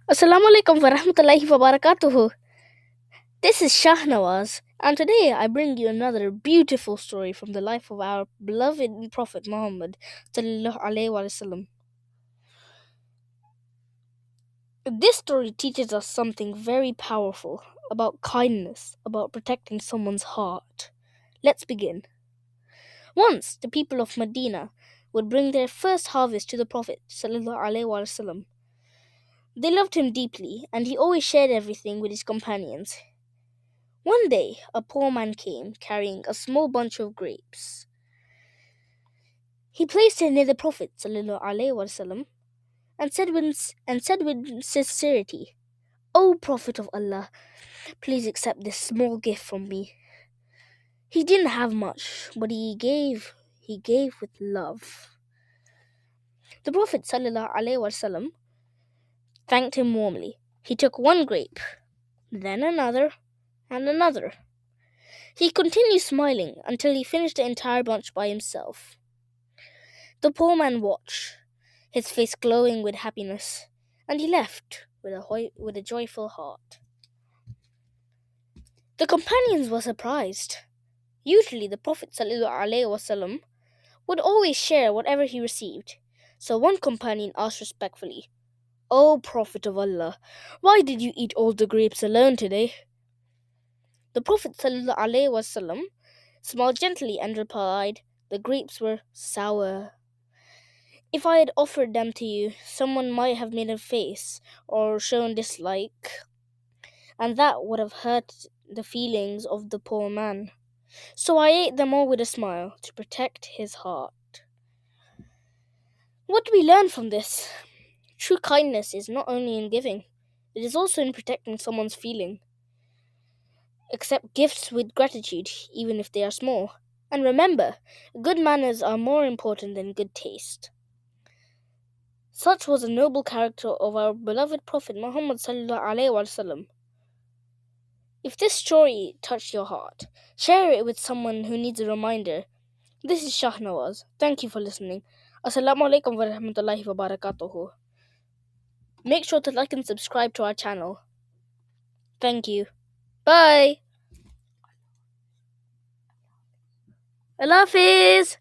Assalamu alaikum wa rahmatullahi wa barakatuhu. This is Shah, and today I bring you another beautiful story from the life of our beloved Prophet Muhammad sallallahu alaihi wasallam. This story teaches us something very powerful about kindness, about protecting someone's heart. Let's begin. Once the people of Medina would bring their first harvest to the Prophet sallallahu alaihi wasallam. They loved him deeply, and he always shared everything with his companions. One day, a poor man came carrying a small bunch of grapes. He placed it near the Prophet ﷺ and said with sincerity, "O Prophet of Allah, please accept this small gift from me." He didn't have much, but he gave with love. The Prophet ﷺ thanked him warmly. He took one grape, then another, and another. He continued smiling until he finished the entire bunch by himself. The poor man watched, his face glowing with happiness, and he left with a joyful heart. The companions were surprised. Usually the Prophet ﷺ would always share whatever he received, so one companion asked respectfully, "O Prophet of Allah, why did you eat all the grapes alone today?" The Prophet ﷺ smiled gently and replied, "The grapes were sour. If I had offered them to you, someone might have made a face or shown dislike, and that would have hurt the feelings of the poor man. So I ate them all with a smile to protect his heart." What do we learn from this? True kindness is not only in giving, it is also in protecting someone's feeling. Accept gifts with gratitude, even if they are small. And remember, good manners are more important than good taste. Such was the noble character of our beloved Prophet Muhammad sallallahu alaihi wasallam. If this story touched your heart, share it with someone who needs a reminder. This is Shah. Thank you for listening. Assalamu alaikum wa rahmatullahi wa barakatuhu. Make sure to like and subscribe to our channel. Thank you. Bye. Allah Hafiz.